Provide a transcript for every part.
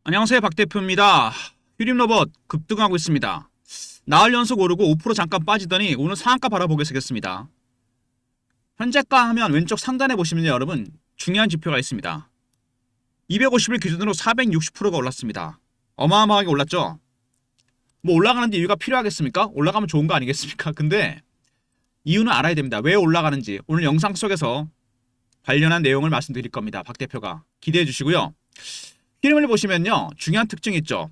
안녕하세요, 박 대표입니다. 휴림로봇 급등하고 있습니다. 나흘 연속 오르고 5% 잠깐 빠지더니 오늘 상한가 바라보겠습니다. 현재가 하면 왼쪽 상단에 보시면 여러분 중요한 지표가 있습니다. 250일 기준으로 460%가 올랐습니다. 어마어마하게 올랐죠? 뭐 올라가는데 이유가 필요하겠습니까? 올라가면 좋은 거 아니겠습니까? 근데 이유는 알아야 됩니다. 왜 올라가는지 오늘 영상 속에서 관련한 내용을 말씀드릴 겁니다. 박 대표가 기대해 주시고요. 흐름을 보시면요. 중요한 특징이 있죠.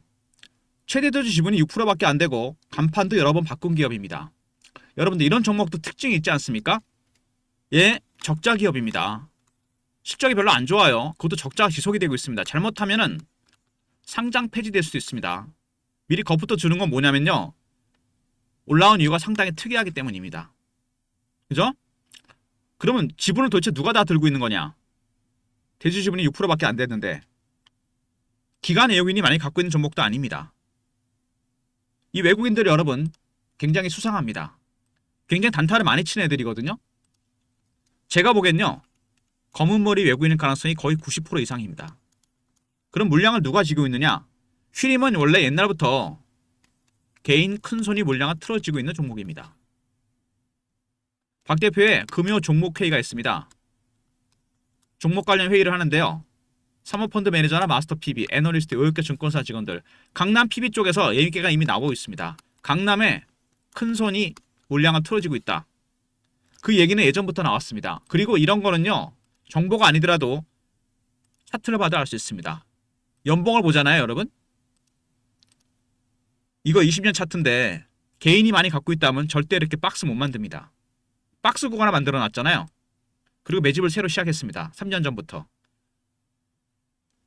최대 도주 지분이 6%밖에 안 되고 간판도 여러 번 바꾼 기업입니다. 여러분들 이런 종목도 특징이 있지 않습니까? 예, 적자 기업입니다. 실적이 별로 안 좋아요. 그것도 적자가 지속이 되고 있습니다. 잘못하면은 상장 폐지될 수도 있습니다. 미리 겁부터 주는 건 뭐냐면요. 올라온 이유가 상당히 특이하기 때문입니다. 그죠? 그러면 지분을 도대체 누가 다 들고 있는 거냐? 대주 지분이 6%밖에 안 됐는데 기관 외국인이 많이 갖고 있는 종목도 아닙니다. 이 외국인들이 여러분 굉장히 수상합니다. 굉장히 단타를 많이 치는 애들이거든요. 제가 보기엔요. 검은머리 외국인일 가능성이 거의 90% 이상입니다. 그럼 물량을 누가 쥐고 있느냐? 휘림은 원래 옛날부터 개인 큰손이 물량을 틀어지고 있는 종목입니다. 박 대표의 금요 종목 회의가 있습니다. 종목 관련 회의를 하는데요. 사모펀드 매니저나 마스터 PB, 애널리스트, 의혹계 증권사 직원들, 강남 PB 쪽에서 얘기가 이미 나오고 있습니다. 강남에 큰손이 물량을 틀어지고 있다. 그 얘기는 예전부터 나왔습니다. 그리고 이런 거는요. 정보가 아니더라도 차트를 봐도 알 수 있습니다. 연봉을 보잖아요, 여러분. 이거 20년 차트인데 개인이 많이 갖고 있다면 절대 이렇게 박스 못 만듭니다. 박스 구간을 만들어 놨잖아요. 그리고 매집을 새로 시작했습니다. 3년 전부터.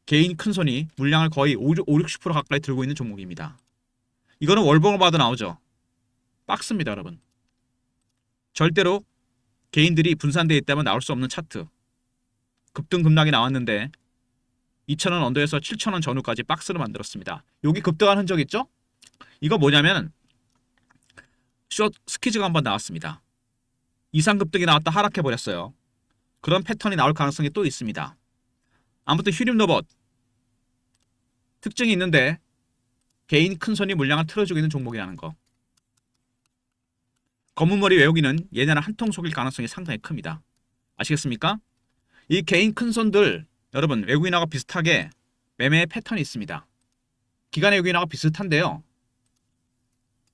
개인 큰손이 물량을 거의 60% 가까이 들고 있는 종목입니다. 이거는 월봉을 봐도 나오죠. 박스입니다, 여러분. 절대로 개인들이 분산되어 있다면 나올 수 없는 차트. 급등 급락이 나왔는데 2,000원 언더에서 7,000원 전후까지 박스를 만들었습니다. 여기 급등한 흔적 있죠? 이거 뭐냐면 숏 스키즈가 한번 나왔습니다. 이상 급등이 나왔다 하락해버렸어요. 그런 패턴이 나올 가능성이 또 있습니다. 아무튼 휴림로봇 특징이 있는데 개인 큰손이 물량을 틀어주고 있는 종목이라는 거. 검은머리 외국인은 얘네랑 한통 속일 가능성이 상당히 큽니다. 아시겠습니까? 이 개인 큰손들 여러분 외국인하고 비슷하게 매매의 패턴이 있습니다. 기관 외국인하고 비슷한데요.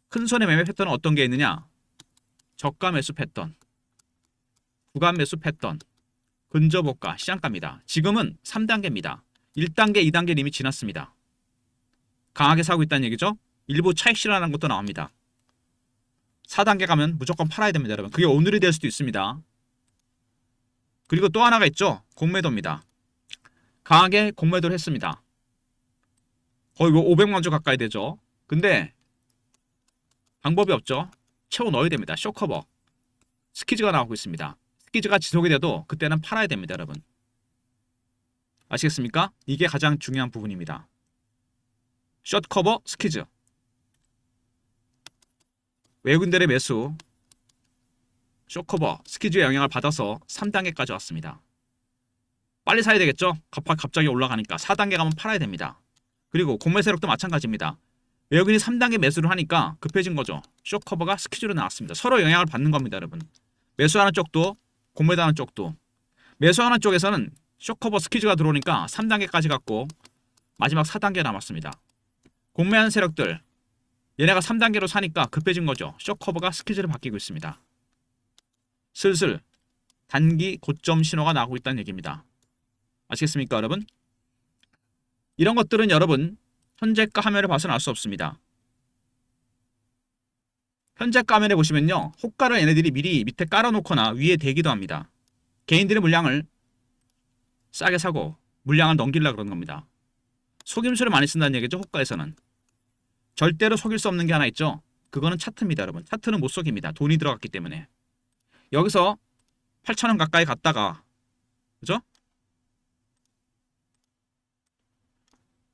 큰손의 매매 패턴은 어떤 게 있느냐? 저가 매수 패턴, 구간 매수 패턴, 근저고가, 시장가입니다. 지금은 3단계입니다. 1단계, 2단계는 이미 지났습니다. 강하게 사고 있다는 얘기죠. 일부 차익 실현하는 것도 나옵니다. 4단계 가면 무조건 팔아야 됩니다, 여러분. 그게 오늘이 될 수도 있습니다. 그리고 또 하나가 있죠. 공매도입니다. 강하게 공매도를 했습니다. 거의 500만 주 가까이 되죠. 근데 방법이 없죠. 채워 넣어야 됩니다. 쇼커버. 스키즈가 나오고 있습니다. 스키즈가 지속이 돼도 그때는 팔아야 됩니다, 여러분. 아시겠습니까? 이게 가장 중요한 부분입니다. 숏커버 스키즈. 외국인들의 매수, 숏커버 스키즈의 영향을 받아서 3단계까지 왔습니다. 빨리 사야 되겠죠? 갑자기 올라가니까 4단계 가면 팔아야 됩니다. 그리고 공매 세력도 마찬가지입니다. 외국인이 3단계 매수를 하니까 급해진 거죠. 숏커버가 스키즈로 나왔습니다. 서로 영향을 받는 겁니다, 여러분. 매수하는 쪽도 공매도하는 쪽도. 매수하는 쪽에서는 숏커버 스키즈가 들어오니까 3단계까지 갔고 마지막 4단계 남았습니다. 공매하는 세력들 얘네가 3단계로 사니까 급해진 거죠. 숏커버가 스키즈를 바뀌고 있습니다. 슬슬 단기 고점 신호가 나오고 있다는 얘기입니다. 아시겠습니까, 여러분? 이런 것들은 여러분 현재가 화면을 봐서는 알 수 없습니다. 현재가 화면에 보시면요. 호가를 얘네들이 미리 밑에 깔아놓거나 위에 대기도 합니다. 개인들의 물량을 싸게 사고 물량을 넘기려고 그러는 겁니다. 속임수를 많이 쓴다는 얘기죠. 호가에서는. 절대로 속일 수 없는 게 하나 있죠. 그거는 차트입니다, 여러분. 차트는 못 속입니다. 돈이 들어갔기 때문에. 여기서 8,000원 가까이 갔다가 그죠?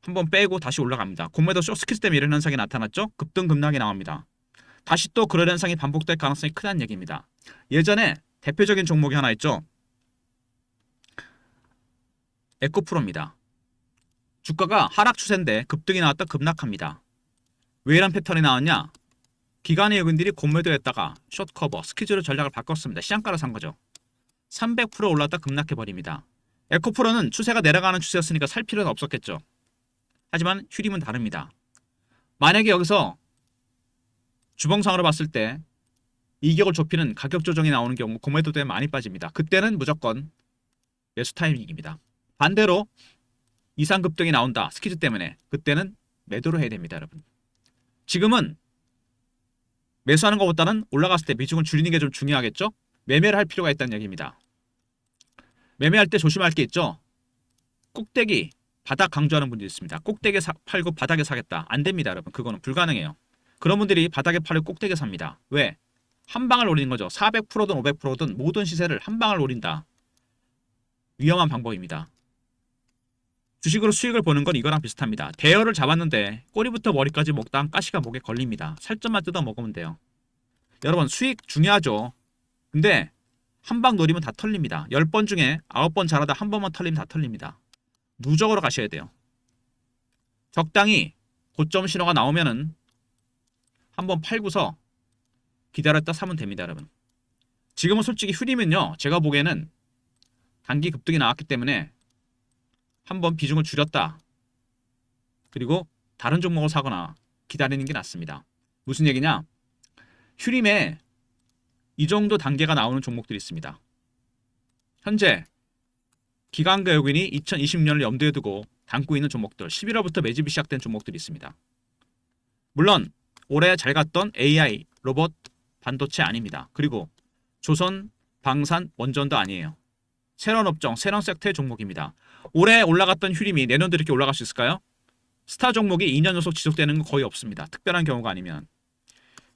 한번 빼고 다시 올라갑니다. 공매도 숏스키즈 때문에 이런 현상이 나타났죠. 급등 급락이 나옵니다. 다시 또 그런 현상이 반복될 가능성이 크다는 얘기입니다. 예전에 대표적인 종목이 하나 있죠. 에코프로입니다. 주가가 하락 추세인데 급등이 나왔다 급락합니다. 왜 이런 패턴이 나왔냐? 기관의 외국인들이 공매도했다가 숏커버, 스퀴즈로 전략을 바꿨습니다. 시장가로 산 거죠. 300% 올랐다 급락해버립니다. 에코프로는 추세가 내려가는 추세였으니까 살 필요는 없었겠죠. 하지만 휴림은 다릅니다. 만약에 여기서 주봉상으로 봤을 때 이격을 좁히는 가격 조정이 나오는 경우 공매도 때문에 많이 빠집니다. 그때는 무조건 매수 타이밍입니다. 반대로 이상 급등이 나온다. 스퀴즈 때문에. 그때는 매도를 해야 됩니다, 여러분. 지금은 매수하는 것보다는 올라갔을 때 비중을 줄이는 게 좀 중요하겠죠? 매매를 할 필요가 있다는 얘기입니다. 매매할 때 조심할 게 있죠? 꼭대기, 바닥 강조하는 분들이 있습니다. 꼭대기에 팔고 바닥에 사겠다. 안 됩니다, 여러분. 그거는 불가능해요. 그런 분들이 바닥에 팔고 꼭대기에 삽니다. 왜? 한 방을 노리는 거죠. 400%든 500%든 모든 시세를 한 방을 노린다. 위험한 방법입니다. 주식으로 수익을 보는 건 이거랑 비슷합니다. 대여를 잡았는데 꼬리부터 머리까지 먹다 가시가 목에 걸립니다. 살점만 뜯어 먹으면 돼요. 여러분 수익 중요하죠. 근데 한 방 노리면 다 털립니다. 10번 중에 9번 잘하다 한 번만 털리면 다 털립니다. 누적으로 가셔야 돼요. 적당히 고점 신호가 나오면은 한번 팔고서 기다렸다 사면 됩니다, 여러분. 지금은 솔직히 휴림은요. 제가 보기에는 단기 급등이 나왔기 때문에 한번 비중을 줄였다. 그리고 다른 종목을 사거나 기다리는 게 낫습니다. 무슨 얘기냐? 휴림에 이 정도 단계가 나오는 종목들이 있습니다. 현재 기관과 외국인이 2020년을 염두에 두고 담고 있는 종목들, 11월부터 매집이 시작된 종목들이 있습니다. 물론 올해 잘 갔던 AI, 로봇, 반도체 아닙니다. 그리고 조선, 방산, 원전도 아니에요. 새로운 업종, 새로운 섹터의 종목입니다. 올해 올라갔던 휴림이 내년도 이렇게 올라갈 수 있을까요? 스타 종목이 2년 연속 지속되는 건 거의 없습니다. 특별한 경우가 아니면.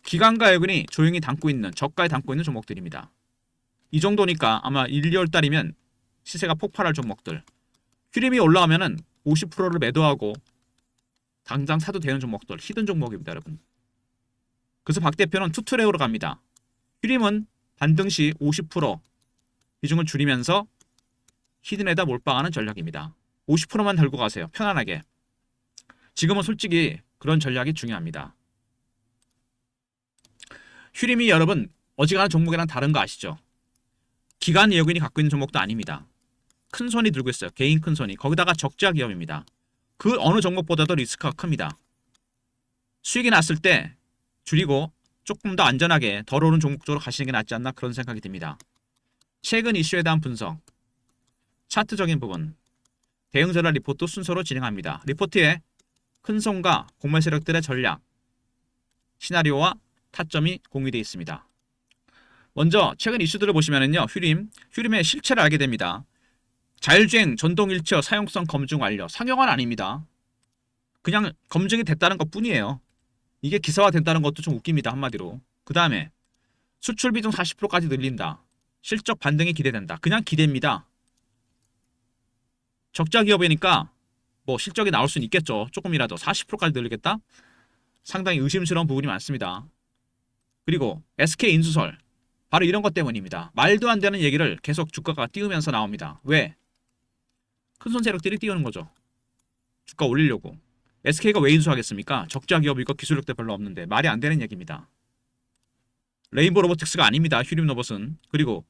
기관과 외국인이 조용히 담고 있는, 저가에 담고 있는 종목들입니다. 이 정도니까 아마 1, 2월 달이면 시세가 폭발할 종목들. 휴림이 올라오면은 50%를 매도하고 당장 사도 되는 종목들, 히든 종목입니다, 여러분. 그래서 박 대표는 투트랙으로 갑니다. 휴림은 반등 시 50% 비중을 줄이면서 히든에다 몰빵하는 전략입니다. 50%만 들고 가세요. 편안하게. 지금은 솔직히 그런 전략이 중요합니다. 휴림이 여러분 어지간한 종목이랑 다른 거 아시죠? 기관 외국인이 갖고 있는 종목도 아닙니다. 큰 손이 들고 있어요. 개인 큰 손이. 거기다가 적자 기업입니다. 그 어느 종목보다도 리스크가 큽니다. 수익이 났을 때 줄이고 조금 더 안전하게 덜 오른 종목 쪽으로 가시는 게 낫지 않나 그런 생각이 듭니다. 최근 이슈에 대한 분석, 차트적인 부분, 대응 전략 리포트 순서로 진행합니다. 리포트에 큰 손과 공매 세력들의 전략, 시나리오와 타점이 공유되어 있습니다. 먼저 최근 이슈들을 보시면은요, 휴림의 실체를 알게 됩니다. 자율주행 전동 휠체어 사용성 검증 완료. 상용화는 아닙니다. 그냥 검증이 됐다는 것 뿐이에요. 이게 기사화 된다는 것도 좀 웃깁니다, 한마디로. 그 다음에 수출 비중 40%까지 늘린다. 실적 반등이 기대된다. 그냥 기대입니다. 적자 기업이니까 뭐 실적이 나올 수는 있겠죠. 조금이라도 40%까지 늘리겠다? 상당히 의심스러운 부분이 많습니다. 그리고 SK 인수설. 바로 이런 것 때문입니다. 말도 안 되는 얘기를 계속 주가가 띄우면서 나옵니다. 왜? 큰손 세력들이 띄우는 거죠. 주가 올리려고. SK가 왜 인수하겠습니까? 적자 기업이고 기술력도 별로 없는데 말이 안 되는 얘기입니다. 레인보 로보틱스가 아닙니다. 휴림 로봇은. 그리고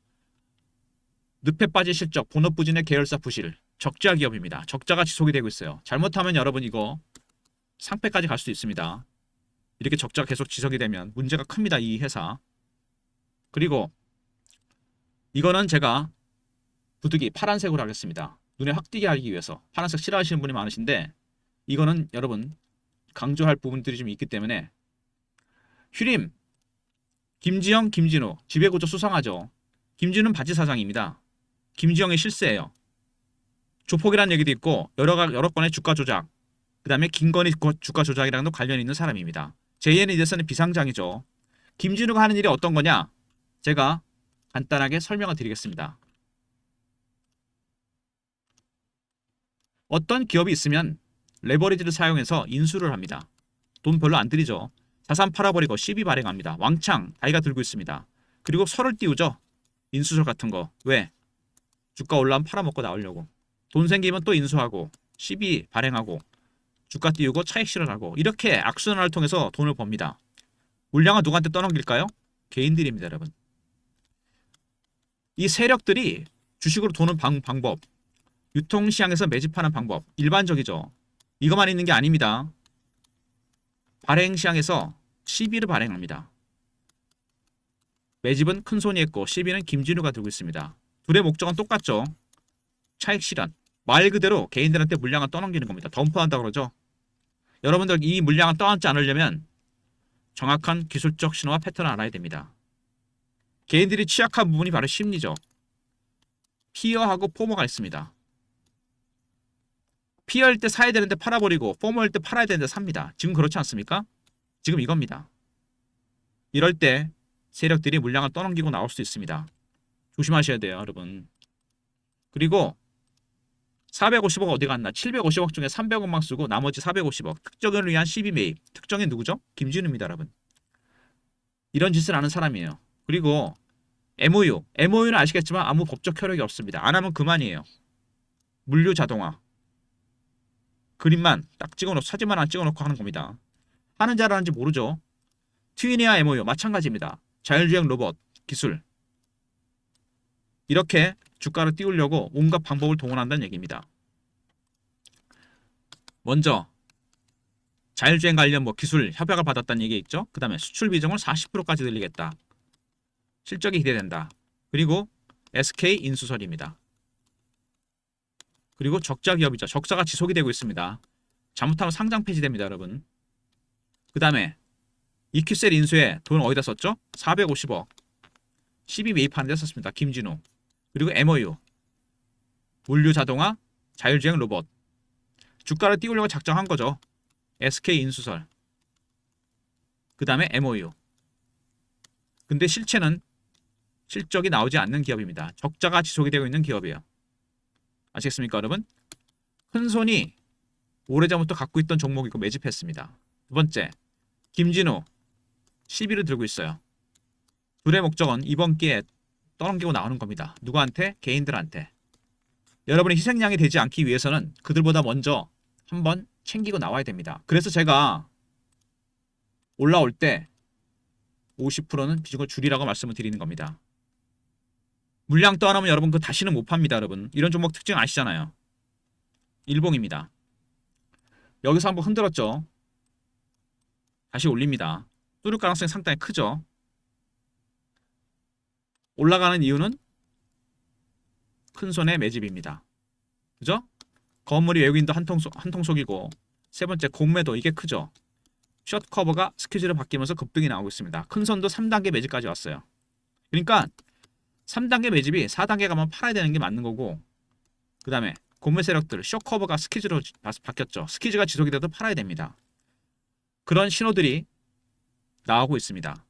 늪에 빠진 실적, 본업 부진의 계열사 부실, 적자 기업입니다. 적자가 지속이 되고 있어요. 잘못하면 여러분 이거 상패까지 갈 수도 있습니다. 이렇게 적자가 계속 지속이 되면 문제가 큽니다. 이 회사. 그리고 이거는 제가 부득이 파란색으로 하겠습니다. 눈에 확 띄게 하기 위해서. 파란색 싫어하시는 분이 많으신데 이거는 여러분 강조할 부분들이 좀 있기 때문에 휴림, 김지영, 김진우 지배구조 수상하죠. 김진우는 바지 사장입니다. 김지영의 실세예요. 조폭이라는 얘기도 있고 여러 건의 주가 조작, 그 다음에 김건희 주가 조작이랑도 관련이 있는 사람입니다. JN에 대해서는 비상장이죠. 김진우가 하는 일이 어떤 거냐? 제가 간단하게 설명을 드리겠습니다. 어떤 기업이 있으면 레버리지를 사용해서 인수를 합니다. 돈 별로 안 들이죠. 자산 팔아버리고 시비 발행합니다. 왕창 다이가 들고 있습니다. 그리고 설을 띄우죠. 인수설 같은 거. 왜? 주가 올라오면 팔아먹고 나오려고. 돈 생기면 또 인수하고 12 발행하고 주가 띄우고 차익 실현하고 이렇게 악순환을 통해서 돈을 법니다. 물량은 누구한테 떠넘길까요? 개인들입니다, 여러분. 이 세력들이 주식으로 도는 방법, 유통시장에서 매집하는 방법 일반적이죠. 이것만 있는 게 아닙니다. 발행시장에서 시비를 발행합니다. 매집은 큰손이 했고 시비는 김진우가 들고 있습니다. 둘의 목적은 똑같죠. 차익 실현. 말 그대로 개인들한테 물량을 떠넘기는 겁니다. 덤퍼한다고 그러죠. 여러분들 이 물량을 떠안지 않으려면 정확한 기술적 신호와 패턴을 알아야 됩니다. 개인들이 취약한 부분이 바로 심리죠. 피어하고 포머가 있습니다. 피어일 때 사야 되는데 팔아버리고 포머일 때 팔아야 되는데 삽니다. 지금 그렇지 않습니까? 지금 이겁니다. 이럴 때 세력들이 물량을 떠넘기고 나올 수 있습니다. 조심하셔야 돼요, 여러분. 그리고 450억 어디 갔나? 750억 중에 300억만 쓰고 나머지 450억 특정인을 위한 시비 매입. 특정인 누구죠? 김진우입니다, 여러분. 이런 짓을 하는 사람이에요. 그리고 MOU는 아시겠지만 아무 법적 효력이 없습니다. 안 하면 그만이에요. 물류 자동화. 그림만 딱 찍어놓고 사진만 안 찍어놓고 하는 겁니다. 하는 잘하는지 모르죠. 트위니아 MOU 마찬가지입니다. 자율주행 로봇 기술. 이렇게 주가를 띄우려고 온갖 방법을 동원한다는 얘기입니다. 먼저 자율주행 관련 기술 협약을 받았다는 얘기 있죠. 그 다음에 수출 비중을 40%까지 늘리겠다. 실적이 기대된다. 그리고 SK 인수설입니다. 그리고 적자 기업이죠. 적자가 지속이 되고 있습니다. 잘못하면 상장 폐지됩니다, 여러분. 그 다음에 이큐셀 인수에 돈 어디다 썼죠? 450억. 12 매입하는 데 썼습니다. 김진우. 그리고 MOU. 물류 자동화, 자율주행 로봇. 주가를 띄우려고 작정한 거죠. SK 인수설. 그 다음에 MOU. 근데 실체는 실적이 나오지 않는 기업입니다. 적자가 지속이 되고 있는 기업이에요. 아시겠습니까, 여러분? 큰손이 오래전부터 갖고 있던 종목이고 매집했습니다. 두 번째, 김진우 시비를 들고 있어요. 둘의 목적은 이번 기회에 떠넘기고 나오는 겁니다. 누구한테? 개인들한테. 여러분이 희생양이 되지 않기 위해서는 그들보다 먼저 한번 챙기고 나와야 됩니다. 그래서 제가 올라올 때 50%는 비중을 줄이라고 말씀을 드리는 겁니다. 물량 떠나면 여러분 그 다시는 못 팝니다, 여러분. 이런 종목 특징 아시잖아요. 일봉입니다. 여기서 한번 흔들었죠. 다시 올립니다. 뚫을 가능성이 상당히 크죠. 올라가는 이유는 큰손의 매집입니다. 그죠? 건물이 외국인도 한통속이고 세 번째 공매도 이게 크죠. 숏 커버가 스케줄을 바뀌면서 급등이 나오고 있습니다. 큰손도 3단계 매집까지 왔어요. 그러니까 3단계 매집이 4단계 가면 팔아야 되는 게 맞는 거고 그 다음에 공매 세력들 숏 커버가 스키즈로 바뀌었죠. 스키즈가 지속이 돼도 팔아야 됩니다. 그런 신호들이 나오고 있습니다.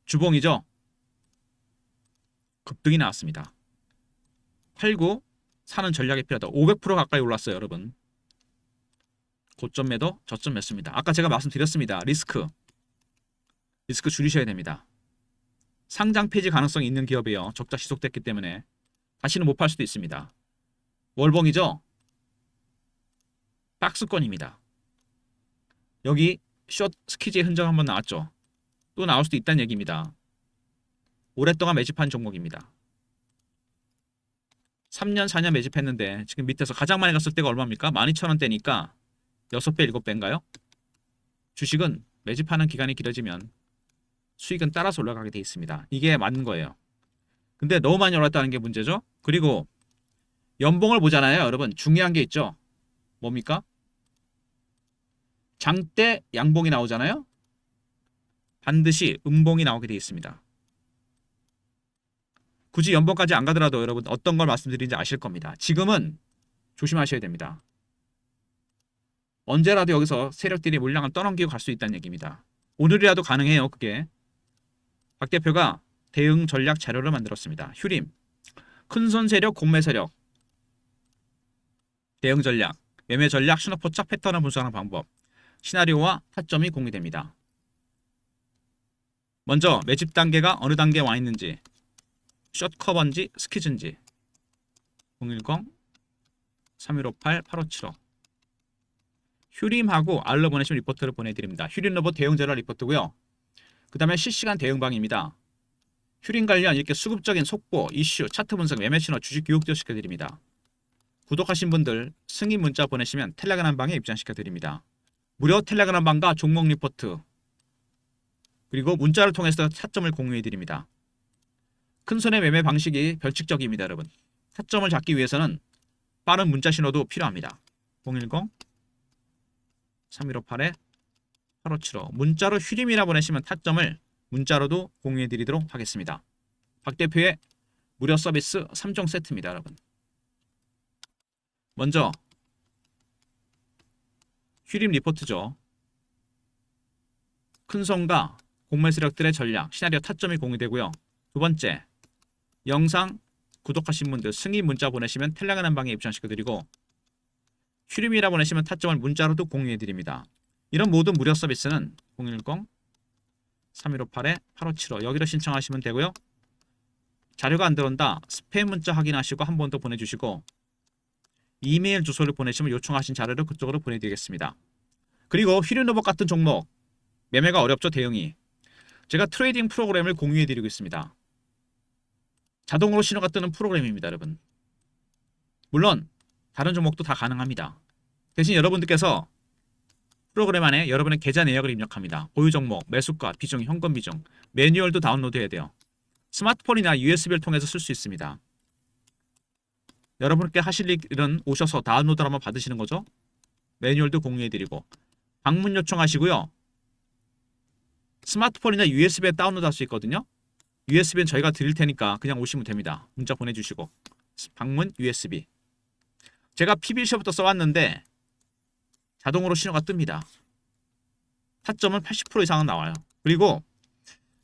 주봉이죠. 급등이 나왔습니다. 팔고 사는 전략이 필요하다. 500% 가까이 올랐어요, 여러분. 고점 매도, 저점 매수입니다. 아까 제가 말씀드렸습니다. 리스크 줄이셔야 됩니다. 상장 폐지 가능성이 있는 기업이에요. 적자 지속됐기 때문에 다시는 못 팔 수도 있습니다. 월봉이죠. 박스권입니다. 여기 숏 스키즈의 흔적 한번 나왔죠. 또 나올 수도 있다는 얘기입니다. 오랫동안 매집한 종목입니다. 3년, 4년 매집했는데 지금 밑에서 가장 많이 갔을 때가 얼마입니까? 12,000원대니까 6배, 7배인가요? 주식은 매집하는 기간이 길어지면 수익은 따라서 올라가게 돼 있습니다. 이게 맞는 거예요. 근데 너무 많이 올랐다는 게 문제죠. 그리고 연봉을 보잖아요. 여러분 중요한 게 있죠. 뭡니까? 장대 양봉이 나오잖아요. 반드시 음봉이 나오게 돼 있습니다. 굳이 연봉까지 안 가더라도 여러분 어떤 걸 말씀드리는지 아실 겁니다. 지금은 조심하셔야 됩니다. 언제라도 여기서 세력들이 물량을 떠넘기고 갈 수 있다는 얘기입니다. 오늘이라도 가능해요. 그게. 박 대표가 대응 전략 자료를 만들었습니다. 휴림, 큰손 세력, 공매 세력, 대응 전략, 매매 전략, 신호포착 패턴을 분석하는 방법, 시나리오와 타점이 공개됩니다. 먼저 매집 단계가 어느 단계에 와 있는지, 숏 커버인지 스키즈인지 010 3158, 8575. 휴림하고 알로 보내시면 리포트를 보내드립니다. 휴림 로봇 대응 전화 리포트고요. 그 다음에 실시간 대응방입니다. 휴림 관련 이렇게 수급적인 속보, 이슈, 차트 분석, 매매 신호, 주식 교육도 시켜드립니다. 구독하신 분들 승인 문자 보내시면 텔레그램 방에 입장시켜드립니다. 무료 텔레그램 방과 종목 리포트 그리고 문자를 통해서 타점을 공유해드립니다. 큰손의 매매 방식이 별칙적입니다. 여러분. 타점을 잡기 위해서는 빠른 문자 신호도 필요합니다. 010-3158-8575 문자로 휴림이라 보내시면 타점을 문자로도 공유해드리도록 하겠습니다. 박 대표의 무료 서비스 3종 세트입니다. 여러분. 먼저 휴림 리포트죠. 큰손과 공매 세력들의 전략, 시나리오 타점이 공유되고요. 두 번째, 영상 구독하신 분들 승인 문자 보내시면 텔레그램 방에 입장시켜드리고 휴림이라 보내시면 타점을 문자로도 공유해드립니다. 이런 모든 무료 서비스는 010-3158-8575 여기로 신청하시면 되고요. 자료가 안 들어온다. 스팸 문자 확인하시고 한 번 더 보내주시고 이메일 주소를 보내시면 요청하신 자료를 그쪽으로 보내드리겠습니다. 그리고 휴림 로봇 같은 종목 매매가 어렵죠. 대응이. 제가 트레이딩 프로그램을 공유해드리고 있습니다. 자동으로 신호가 뜨는 프로그램입니다. 여러분. 물론 다른 종목도 다 가능합니다. 대신 여러분들께서 프로그램 안에 여러분의 계좌 내역을 입력합니다. 보유 종목, 매수가, 비중, 현금 비중, 매뉴얼도 다운로드해야 돼요. 스마트폰이나 USB를 통해서 쓸 수 있습니다. 여러분께 하실 일은 오셔서 다운로드를 한번 받으시는 거죠. 매뉴얼도 공유해드리고 방문 요청하시고요. 스마트폰이나 USB에 다운로드 할 수 있거든요. USB는 저희가 드릴 테니까 그냥 오시면 됩니다. 문자 보내주시고 방문 USB. 제가 PBC부터 써왔는데 자동으로 신호가 뜹니다. 타점은 80% 이상은 나와요. 그리고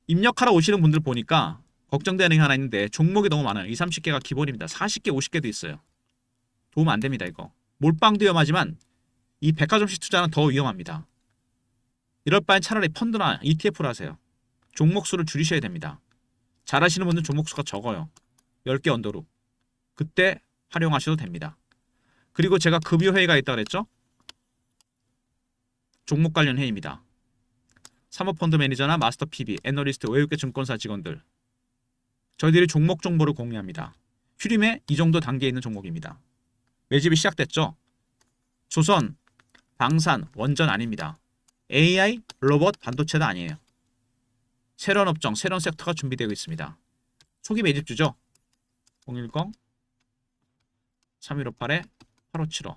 입력하러 오시는 분들 보니까 걱정되는 게 하나 있는데 종목이 너무 많아요. 20, 30개가 기본입니다. 40개, 50개도 있어요. 도움 안 됩니다. 이거. 몰빵도 위험하지만 이 백화점식 투자는 더 위험합니다. 이럴 바엔 차라리 펀드나 ETF를 하세요. 종목 수를 줄이셔야 됩니다. 잘하시는 분들은 종목 수가 적어요. 10개 언더로. 그때 활용하셔도 됩니다. 그리고 제가 급여 회의가 있다고 그랬죠? 종목 관련 회의입니다. 사모펀드 매니저나 마스터 PB, 애널리스트, 외국계 증권사 직원들. 저희들이 종목 정보를 공유합니다. 휴림에 이 정도 단계에 있는 종목입니다. 매집이 시작됐죠? 조선, 방산, 원전 아닙니다. AI, 로봇, 반도체도 아니에요. 새로운 업종, 새로운 섹터가 준비되고 있습니다. 초기 매집주죠? 010-3158-8575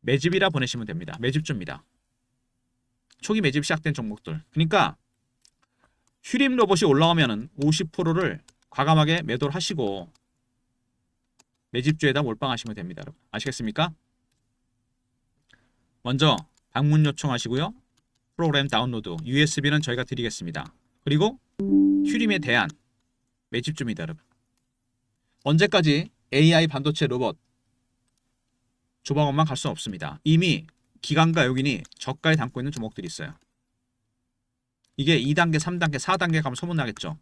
매집이라 보내시면 됩니다. 매집주입니다. 초기 매집 시작된 종목들. 그러니까 휴림 로봇이 올라오면은 50%를 과감하게 매도를 하시고 매집주에다 몰빵하시면 됩니다. 여러분. 아시겠습니까? 먼저 방문 요청하시고요. 프로그램 다운로드, USB는 저희가 드리겠습니다. 그리고 휴림에 대한 매집주입니다. 여러분. 언제까지 AI 반도체 로봇 조방원만 갈 수는 없습니다. 이미 기관과 요긴이 저가에 담고 있는 종목들이 있어요. 이게 2단계, 3단계, 4단계 가면 소문나겠죠.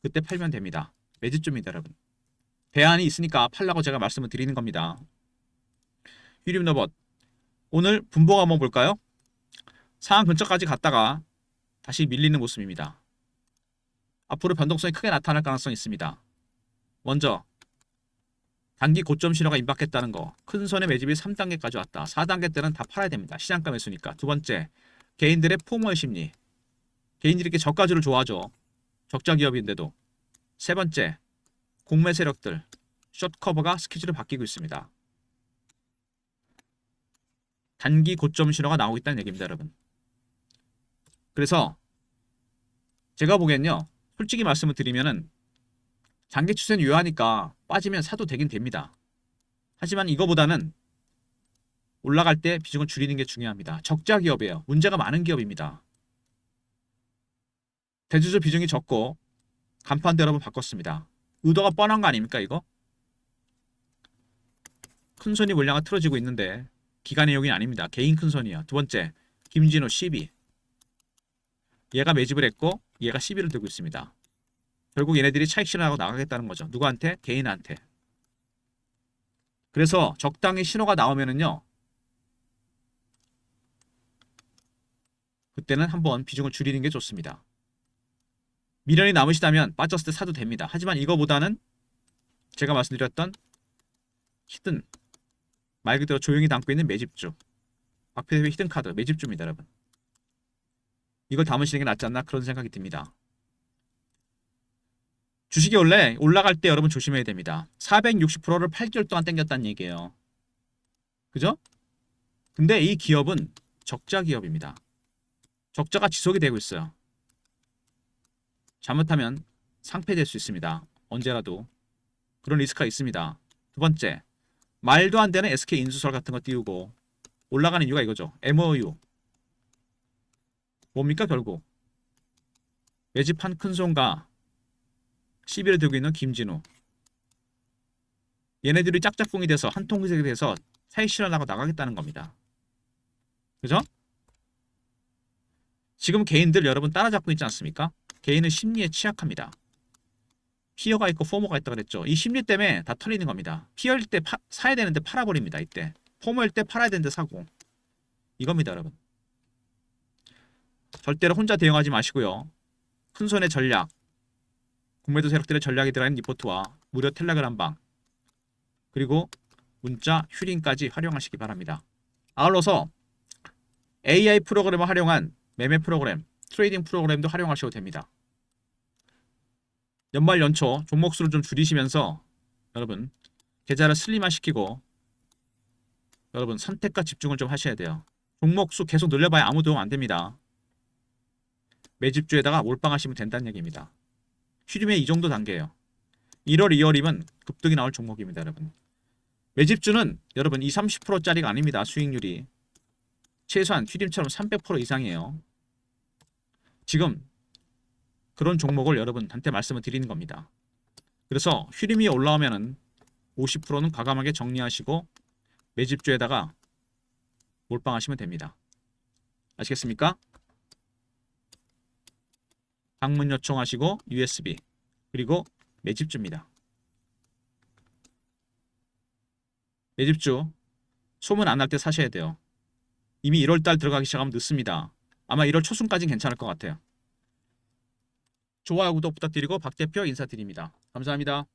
그때 팔면 됩니다. 매집주입니다. 여러분. 대안이 있으니까 팔라고 제가 말씀을 드리는 겁니다. 휴림 로봇 오늘 분봉 한번 볼까요? 상한 근처까지 갔다가 다시 밀리는 모습입니다. 앞으로 변동성이 크게 나타날 가능성이 있습니다. 먼저 단기 고점 신호가 임박했다는 거. 큰손의 매집이 3단계까지 왔다. 4단계 때는 다 팔아야 됩니다. 시장가 매수니까. 두 번째, 개인들의 포모의 심리. 개인들이 이렇게 저가주를 좋아하죠. 적자 기업인데도. 세 번째, 공매 세력들. 숏커버가 스케줄을 바뀌고 있습니다. 단기 고점 신호가 나오고 있다는 얘기입니다. 여러분. 그래서 제가 보기엔요. 솔직히 말씀을 드리면은 장기 추세는 유효하니까 빠지면 사도 되긴 됩니다. 하지만 이거보다는 올라갈 때 비중을 줄이는 게 중요합니다. 적자 기업이에요. 문제가 많은 기업입니다. 대주주 비중이 적고 간판도 여러 번 바꿨습니다. 의도가 뻔한 거 아닙니까 이거? 큰손이 물량을 틀어지고 있는데 기관의 용인 아닙니다. 개인 큰손이야. 두 번째, 김진호 12. 얘가 매집을 했고 얘가 12를 들고 있습니다. 결국 얘네들이 차익 실현하고 나가겠다는 거죠. 누구한테? 개인한테. 그래서 적당히 신호가 나오면은요, 그때는 한번 비중을 줄이는 게 좋습니다. 미련이 남으시다면 빠졌을 때 사도 됩니다. 하지만 이거보다는 제가 말씀드렸던 히든, 말 그대로 조용히 담고 있는 매집주, 박대표의 히든 카드 매집주입니다, 여러분. 이걸 담으시는 게 낫지 않나 그런 생각이 듭니다. 주식이 원래 올라갈 때 여러분 조심해야 됩니다. 460%를 8개월 동안 땡겼다는 얘기예요. 그죠? 근데 이 기업은 적자 기업입니다. 적자가 지속이 되고 있어요. 잘못하면 상폐될 수 있습니다. 언제라도. 그런 리스크가 있습니다. 두 번째, 말도 안 되는 SK 인수설 같은 거 띄우고 올라가는 이유가 이거죠. MOU. 뭡니까 결국? 매집한 큰손과 시비를 들고 있는 김진우. 얘네들이 짝짝꿍이 돼서 한 통색이 돼서 사익 실현하고 나가겠다는 겁니다. 그죠? 지금 개인들 여러분 따라잡고 있지 않습니까? 개인은 심리에 취약합니다. 피어가 있고 포모가 있다 그랬죠. 이 심리 때문에 다 털리는 겁니다. 피어일 때 사야 되는데 팔아버립니다. 이때. 포모일 때 팔아야 되는데 사고. 이겁니다, 여러분. 절대로 혼자 대응하지 마시고요. 큰손의 전략, 공매도 세력들의 전략이 들어있는 리포트와 무료 텔레그램 방, 그리고 문자, 휴링까지 활용하시기 바랍니다. 아울러서 AI 프로그램을 활용한 매매 프로그램, 트레이딩 프로그램도 활용하셔도 됩니다. 연말 연초 종목수를 좀 줄이시면서 여러분 계좌를 슬림화시키고 여러분 선택과 집중을 좀 하셔야 돼요. 종목수 계속 늘려봐야 아무 도움 안 됩니다. 매집주에다가 몰빵하시면 된다는 얘기입니다. 휴림의 이 정도 단계예요. 1월, 2월이면 급등이 나올 종목입니다, 여러분. 매집주는 여러분 20, 30%짜리가 아닙니다. 수익률이. 최소한 휴림처럼 300% 이상이에요. 지금 그런 종목을 여러분한테 말씀을 드리는 겁니다. 그래서 휴림이 올라오면은 50%는 과감하게 정리하시고 매집주에다가 몰빵하시면 됩니다. 아시겠습니까? 방문 요청하시고 USB 그리고 매집주입니다. 매집주 소문 안 날 때 사셔야 돼요. 이미 1월달 들어가기 시작하면 늦습니다. 아마 1월 초순까지는 괜찮을 것 같아요. 좋아요, 구독 부탁드리고 박 대표 인사드립니다. 감사합니다.